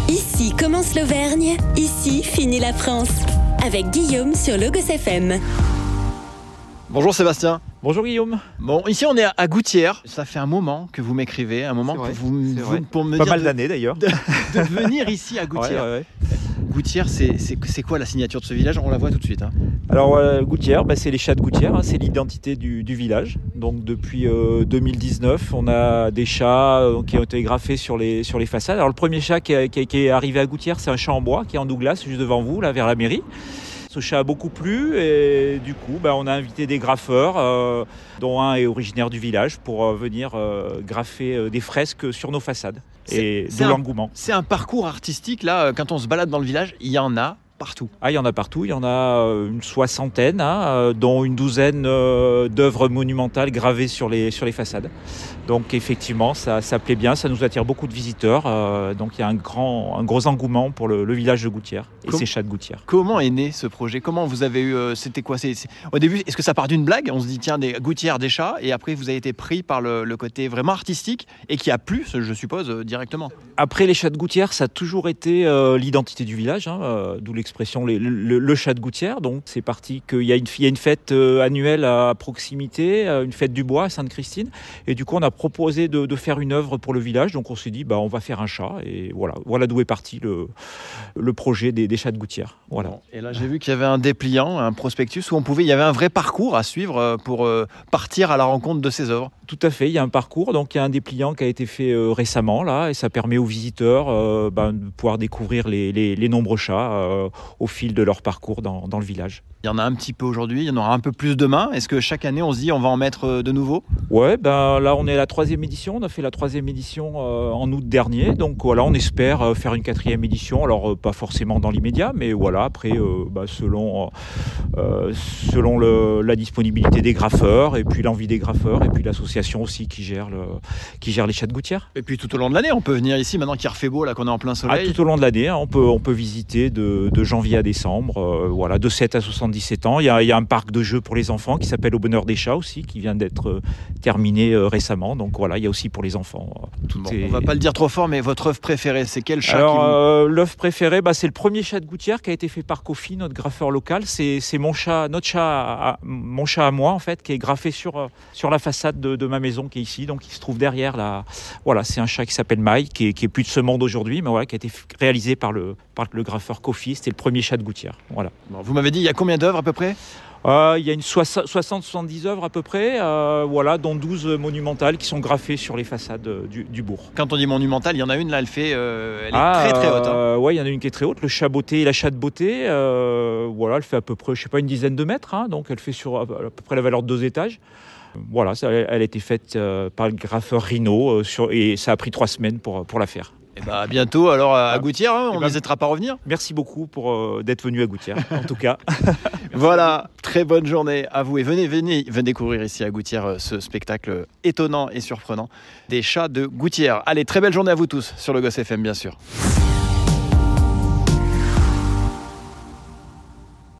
Ici commence l'Auvergne, ici finit la France. Avec Guillaume sur Logos FM. Bonjour Sébastien. Bonjour Guillaume. Bon, ici on est à Gouttières. Ça fait un moment que vous m'écrivez, un moment pour me pas dire mal d'années d'ailleurs. de venir ici à Gouttières. Ouais. Gouttières, c'est quoi la signature de ce village? On la voit tout de suite. Alors Gouttières, c'est les chats de Gouttières, c'est l'identité du village. Donc depuis 2019, on a des chats qui ont été graffés sur les façades. Alors le premier chat qui est arrivé à Gouttières, c'est un chat en bois qui est en Douglas, juste devant vous, là vers la mairie. Ce chat a beaucoup plu et du coup on a invité des graffeurs, dont un est originaire du village, pour venir graffer des fresques sur nos façades. Et de l'engouement. C'est un parcours artistique là, quand on se balade dans le village, il y en a partout. Ah, il y en a partout, il y en a une soixantaine, dont une douzaine d'œuvres monumentales gravées sur les façades. Donc effectivement, ça plaît bien, ça nous attire beaucoup de visiteurs. Donc il y a un gros engouement pour le village de Gouttières et ses chats de Gouttières. Comment est né ce projet? Comment vous avez eu... C'était quoi? Au début, est-ce que ça part d'une blague? On se dit tiens, des Gouttières, des chats, et après vous avez été pris par le côté vraiment artistique et qui a plu, je suppose, directement. Après, les chats de Gouttières, ça a toujours été l'identité du village, d'où l'expression le chat de Gouttières. Donc c'est parti qu'il y a une fête annuelle à proximité, une fête du bois à Sainte-Christine, et du coup on a proposé de faire une œuvre pour le village. Donc on s'est dit on va faire un chat, et voilà d'où est parti le projet des chats de Gouttières. Voilà. Bon, et là j'ai vu qu'il y avait un dépliant, un prospectus où il y avait un vrai parcours à suivre pour partir à la rencontre de ces œuvres. Tout à fait, il y a un parcours, donc il y a un dépliant qui a été fait récemment là, et ça permet aux visiteurs de pouvoir découvrir les nombreux chats au fil de leur parcours dans le village. Il y en a un petit peu aujourd'hui, il y en aura un peu plus demain. Est-ce que chaque année on se dit on va en mettre de nouveaux? Ouais, là on est à la 3e édition, on a fait la 3e édition en août dernier, donc voilà, on espère faire une 4e édition, alors pas forcément dans l'immédiat, mais voilà, après selon la disponibilité des graffeurs, et puis l'envie des graffeurs, et puis l'association aussi qui gère les chats de Gouttières. Et puis tout au long de l'année, on peut venir ici maintenant qu'il refait beau, là qu'on est en plein soleil. Tout au long de l'année, on peut visiter de janvier à décembre, de 7 à 77 ans. Il y a un parc de jeux pour les enfants qui s'appelle Au Bonheur des Chats aussi, qui vient d'être terminé récemment. Donc voilà, il y a aussi pour les enfants. On va pas le dire trop fort, mais votre œuvre préférée, c'est quel chat? Alors l'œuvre préférée, c'est le premier chat de Gouttières qui a été fait par Kofi, notre graffeur local. C'est mon chat à moi en fait, qui est graffé sur la façade de ma maison qui est ici, donc il se trouve derrière là. Voilà, c'est un chat qui s'appelle Mike, qui est plus de ce monde aujourd'hui, mais voilà, qui a été réalisé par le graffeur Kofi. C'était le premier chat de Gouttières. Voilà. Bon, vous m'avez dit, il y a combien d'œuvres à peu près? Il y a une 60-70 œuvres à peu près, dont 12 monumentales qui sont graffées sur les façades du bourg. Quand on dit monumentale, il y en a une là, elle est très très haute. Oui, il y en a une qui est très haute, le chat beauté et la chatte beauté. Elle fait à peu près, une dizaine de mètres, donc elle fait sur à peu près la valeur de 2 étages. Voilà, elle a été faite par le graffeur Rhino et ça a pris 3 semaines pour la faire. Et à bientôt alors à Gouttières, on n'hésitera pas à revenir. Merci beaucoup d'être venu à Gouttières, en tout cas. Voilà, très bonne journée à vous et venez découvrir ici à Gouttières ce spectacle étonnant et surprenant des chats de Gouttières. Allez, très belle journée à vous tous sur Logos FM bien sûr.